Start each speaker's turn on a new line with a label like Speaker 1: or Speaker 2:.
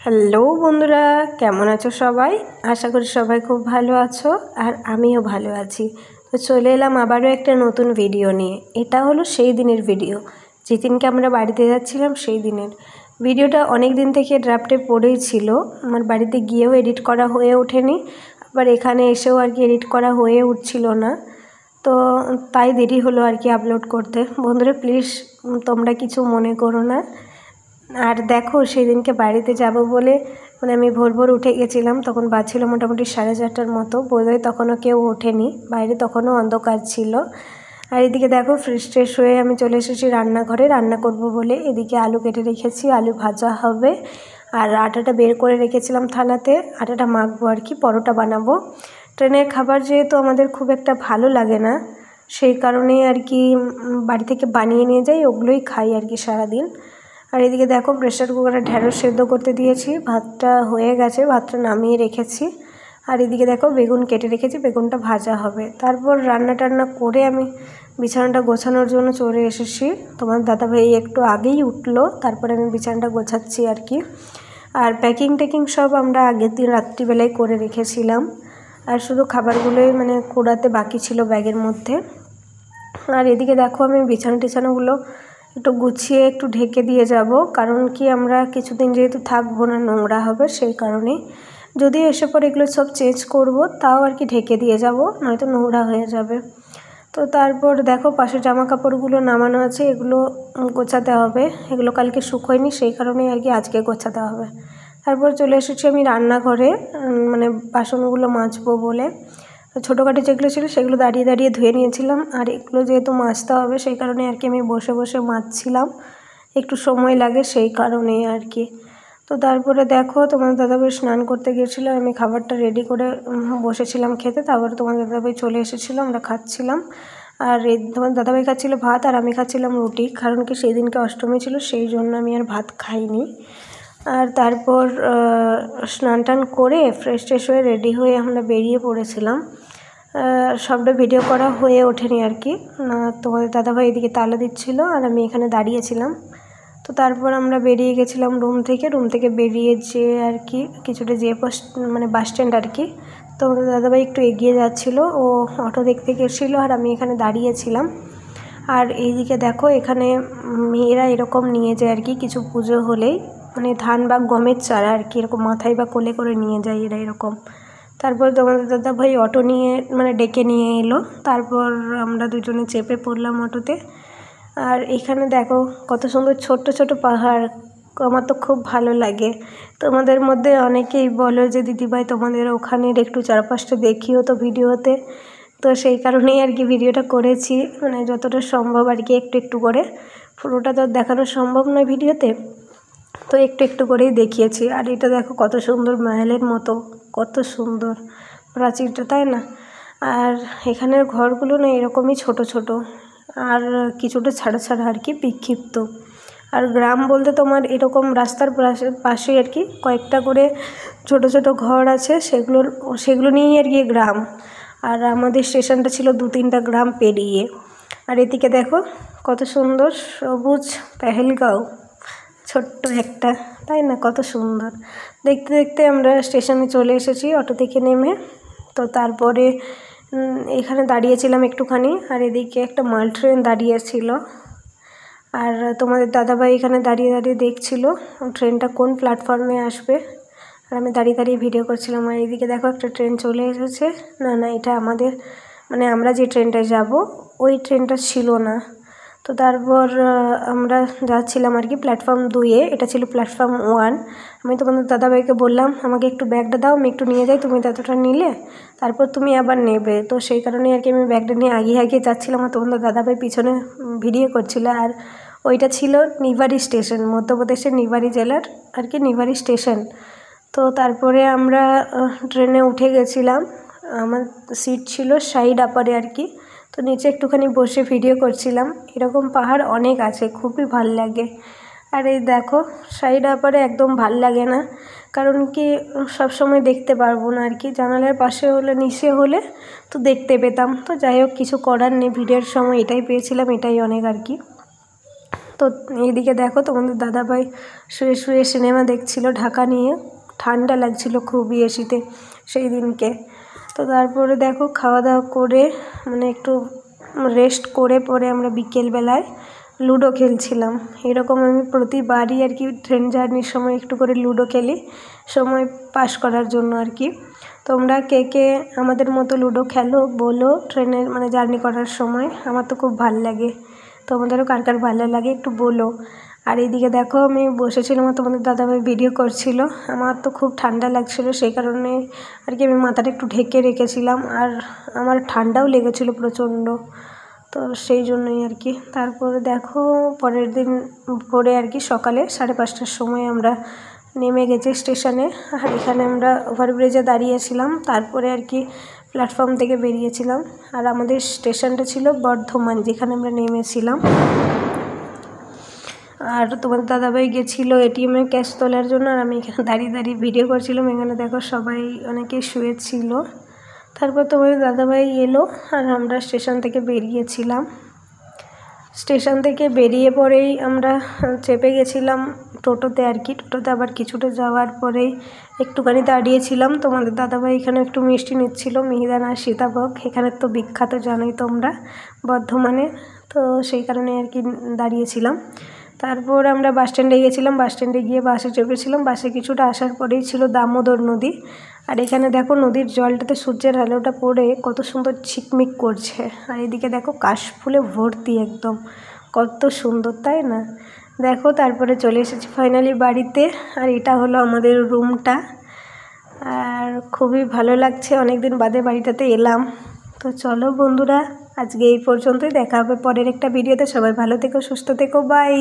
Speaker 1: Hello বন্ধুরা, কেমন আছো সবাই? আশা করি সবাই খুব ভালো আছো আর আমিও ভালো আছি। তো চলে এলাম আবারও একটা নতুন ভিডিও নিয়ে। এটা হলো সেই দিনের ভিডিও, যেদিনকে আমরা বাড়িতে যাচ্ছিলাম সেই দিনের ভিডিওটা। অনেক দিন থেকে ড্রাফটে পড়েই ছিল, আমার বাড়িতে গিয়েও এডিট করা হয়ে ওঠেনি, আবার এখানে এসেও আর কি এডিট করা হয়ে উঠছিল না। তো তাই দেরি হলো আর কি আপলোড করতে। বন্ধুরা প্লিজ তোমরা কিছু মনে করো না। আর দেখো সেদিনকে বাড়িতে যাব বলে আমি ভোর ভোর উঠে গেছিলাম, তখন বাজছিল মোটামুটি 4:30টার মতো, বোধহয় তখনও কেউ ওঠেনি, বাইরে তখনও অন্ধকার ছিল। আর এদিকে দেখো ফ্রেশ ট্রেশ হয়ে আমি চলে এসেছি রান্নাঘরে, রান্না করব বলে। এদিকে আলু কেটে রেখেছি, আলু ভাজা হবে। আর আটাটা বের করে রেখেছিলাম থালাতে, আটাটা মাখবো আর কি, পরোটা বানাবো। ট্রেনের খাবার যেহেতু আমাদের খুব একটা ভালো লাগে না, সেই কারণেই আর কি বাড়ি থেকে বানিয়ে নিয়ে যাই, ওগুলোই খাই আর কি সারাদিন। আর এদিকে দেখো প্রেসার কুকারে ঢ্যাঁড়স সেদ্ধ করতে দিয়েছি, ভাতটা হয়ে গেছে, ভাতটা নামিয়ে রেখেছি। আর এদিকে দেখো বেগুন কেটে রেখেছি, বেগুনটা ভাজা হবে। তারপর রান্না টান্না করে আমি বিছানাটা গোছানোর জন্য চলে এসেছি। তোমার দাদাভাই একটু আগেই উঠলো, তারপরে আমি বিছানাটা গোছাচ্ছি আর কি। আর প্যাকিং ট্যাকিং সব আমরা আগের দিন রাত্রিবেলায় করে রেখেছিলাম, আর শুধু খাবারগুলোই কুড়াতে বাকি ছিল ব্যাগের মধ্যে। আর এদিকে দেখো আমি বিছানাগুলো একটু গুছিয়ে একটু ঢেকে দিয়ে যাব, কারণ কি আমরা কিছুদিন যেহেতু থাকবো না, নোংরা হবে, সেই কারণেই। যদি এসে পরে এগুলো সব চেঞ্জ করব, তাও আর কি ঢেকে দিয়ে যাব, নয়তো নোংরা হয়ে যাবে। তো তারপর দেখো পাশে জামা কাপড়গুলো নামানো আছে, এগুলো গোছাতে হবে, এগুলো কালকে শুকোয়নি, সেই কারণেই আর কি আজকে গোছাতে হবে। তারপর চলে এসেছি আমি রান্নাঘরে, বাসনগুলো মাজবো বলে। ছোটোখাটো যেগুলো ছিল সেগুলো দাঁড়িয়ে দাঁড়িয়ে ধুয়ে নিয়েছিলাম, আর এগুলো যেহেতু মাজতে হবে সেই কারণে আর কি আমি বসে বসে মাজছিলাম, একটু সময় লাগে সেই কারণেই আর কি। তো তারপরে দেখো তোমার দাদাভাই স্নান করতে গিয়েছিলো, আমি খাবারটা রেডি করে বসেছিলাম খেতে। তারপরে তোমার দাদাভাই চলে এসেছিলো, আমরা খাচ্ছিলাম। আর তোমার দাদাভাই খাচ্ছিলো ভাত আর আমি খাচ্ছিলাম রুটি, কারণ কি সেই দিনকে অষ্টমী ছিল, সেই জন্য আমি আর ভাত খাইনি। আর তারপর স্নান টান করে ফ্রেশ ট্রেশ হয়ে রেডি হয়ে আমরা বেরিয়ে পড়েছিলাম। সবটা ভিডিও করা হয়ে ওঠেনি আর কি। তোমাদের দাদাভাই এদিকে তালা দিচ্ছিলো আর আমি এখানে দাঁড়িয়েছিলাম। তো তারপর আমরা বেরিয়ে গেছিলাম রুম থেকে বেরিয়ে যেয়ে আর কি কিছুটা যেয়ে বাস স্ট্যান্ড আর কি। তো আমাদের দাদাভাই একটু এগিয়ে যাচ্ছিলো, ও অটো দেখতে গেছিলো আর আমি এখানে দাঁড়িয়েছিলাম। আর এইদিকে দেখো এখানে মেয়েরা এরকম নিয়ে যায় আর কি, কিছু পুজো হলেই, ধান বা গমের চারা আর কি, এরকম মাথায় বা কোলে করে নিয়ে যায় এরা এরকম। তারপর তোমাদের দাদাভাই অটো নিয়ে ডেকে নিয়ে এলো, তারপর আমরা দুজনে চেপে পড়লাম অটোতে। আর এখানে দেখো কত সুন্দর ছোট্ট ছোট পাহাড়, আমার তো খুব ভালো লাগে। তোমাদের মধ্যে অনেকেই বলো যে দিদিভাই তোমাদের ওখানের একটু চারপাশটা দেখিও তো ভিডিওতে। তো সেই কারণেই আর কি ভিডিওটা করেছি, যতটা সম্ভব আর কি একটু একটু করে, পুরোটা তো দেখানো সম্ভব নয় ভিডিওতে, তো একটু একটু করেই দেখিয়েছি। আর এটা দেখো কত সুন্দর মহলের মতো, কত সুন্দর প্রাচীরটা, তাই না? আর এখানের ঘরগুলো না এরকমই ছোট ছোট, আর কিছুটা ছাড়া ছাড়া আর কি বিক্ষিপ্ত। আর গ্রাম বলতে তোমার এরকম রাস্তার পাশে আর কি কয়েকটা করে ছোট ছোট ঘর আছে, সেগুলো নিয়েই আর কি গ্রাম। আর আমাদের স্টেশনটা ছিল 2-3টা গ্রাম পেরিয়ে। আর এদিকে দেখো কত সুন্দর সবুজ পেহেলগাঁও, ছোট্ট একটা, তাই না? কত সুন্দর দেখতে দেখতে আমরা স্টেশনে চলে এসেছি অটো থেকে নেমে। তো তারপরে এখানে দাঁড়িয়েছিলাম একটুখানি, আর এদিকে একটা মাল ট্রেন দাঁড়িয়েছিল। আর তোমাদের দাদাভাই এখানে দাঁড়িয়ে দাঁড়িয়ে দেখছিল ট্রেনটা কোন প্ল্যাটফর্মে আসবে, আর আমি দাঁড়িয়ে দাঁড়িয়ে ভিডিও করছিলাম। আর এদিকে দেখো একটা ট্রেন চলে এসেছে, না এটা আমাদের আমরা যে ট্রেনটায় যাব ওই ট্রেনটা ছিল না। তো তারপর আমরা যাচ্ছিলাম আর কি প্ল্যাটফর্ম 2-এ, এটা ছিল প্ল্যাটফর্ম 1। আমি তোমাদের দাদাভাইকে বললাম আমাকে একটু ব্যাগটা দাও, আমি একটু নিয়ে যাই, তুমি ততটা নিলে তারপর তুমি আবার নেবে। তো সেই কারণে আর কি আমি ব্যাগটা নিয়ে আগিয়ে যাচ্ছিলাম, আর তোমাদের দাদাভাই পিছনে ভিডিও করছিল। আর ওইটা ছিল নিবাড়ি স্টেশন, মধ্যপ্রদেশের নিবাড়ি জেলার আর কি নিবাড়ি স্টেশন। তো তারপরে আমরা ট্রেনে উঠে গেছিলাম, আমার সিট ছিল সাইড আপারে আর কি। তো নিচে একটুখানি বসে ভিডিও করছিলাম। এরকম পাহাড় অনেক আছে, খুবই ভাল লাগে। আর এই দেখো সাইড আপারে একদম ভাল লাগে না, কারণ কি সব সময় দেখতে পারবো না আর কি, জানালার পাশে হলে নিচে হলে তো দেখতে পেতাম। তো যাই হোক কিছু করার নেই, ভিডিওর সময় এটাই পেয়েছিলাম, এটাই অনেক আর কি। তো এইদিকে দেখো তোমাদের দাদাভাই শুয়ে শুয়ে সিনেমা দেখছিল ঢাকা নিয়ে, ঠান্ডা লাগছিল খুবই এসিতে সেই দিনকে। তো তারপরে দেখো খাওয়া দাওয়া করে মানে একটু রেস্ট করে পরে আমরা বিকেলবেলায় লুডো খেলছিলাম। এরকম আমি প্রতিবারই আর কি ট্রেন জার্নির সময় একটু করে লুডো খেলি, সময় পাস করার জন্য আর কি। তোমরা কে কে আমাদের মতো লুডো খেলো বলো ট্রেনের মানে জার্নি করার সময়? আমার তো খুব ভালো লাগে, তোমাদেরও কার কার ভালো লাগে একটু বলো। আর এইদিকে দেখো আমি বসেছিলাম, তোমাদের দাদাভাই ভিডিও করছিল। আমার তো খুব ঠান্ডা লাগছিল, সেই কারণে আর কি আমি মাথাটা একটু ঢেকে রেখেছিলাম, আর আমার ঠান্ডাও লেগেছিলো প্রচণ্ড, তো সেই জন্যই আর কি। তারপরে দেখো পরের দিন ভোরে আর কি সকালে 5:30টার সময় আমরা নেমে গেছি স্টেশনে। আর এখানে আমরা ওভারব্রিজে দাঁড়িয়েছিলাম, তারপরে আর কি প্ল্যাটফর্ম থেকে বেরিয়েছিলাম। আর আমাদের স্টেশনটা ছিল বর্ধমান, যেখানে আমরা নেমেছিলাম। আর তোমাদের দাদাভাই গেছিলো এটিএমে ক্যাশ তোলার জন্য, আর আমি এখানে দাঁড়িয়ে দাঁড়িয়ে ভিডিও করছিলাম। এখানে দেখো সবাই অনেকেই শুয়েছিল। তারপর তোমাদের দাদাভাই এলো আর আমরা স্টেশন থেকে বেরিয়েছিলাম। স্টেশন থেকে বেরিয়ে পরেই আমরা চেপে গেছিলাম টোটোতে আর কি। টোটোতে আবার কিছুটা যাওয়ার পরেই একটুখানি দাঁড়িয়েছিলাম। তোমাদের দাদাভাই এখানে একটু মিষ্টি নিচ্ছিল, মিহিদানা আর সীতাভোগ। এখানে তো বিখ্যাত জানোই তোমরা বর্ধমানে, তো সেই কারণে আর কি দাঁড়িয়েছিলাম। তারপর আমরা বাস স্ট্যান্ডে গেছিলাম, বাস স্ট্যান্ডে গিয়ে বাসে চেপেছিলাম। বাসে কিছুটা আসার পরেই ছিল দামোদর নদী। আর এখানে দেখো নদীর জলটাতে সূর্যের আলোটা পড়ে কত সুন্দর ঝিকমিক করছে। আর এদিকে দেখো কাশফুলে ভর্তি একদম, কত সুন্দর তাই না? দেখো তারপরে চলে এসেছি ফাইনালি বাড়িতে। আর এটা হলো আমাদের রুমটা, আর খুবই ভালো লাগছে, অনেক দিন বাদে বাড়িটাতে এলাম। তো চলো বন্ধুরা, আজকে এই পর্যন্তই, দেখা হবে পরের একটা ভিডিওতে। সবাই ভালো থেকো, সুস্থ থেকো, বাই।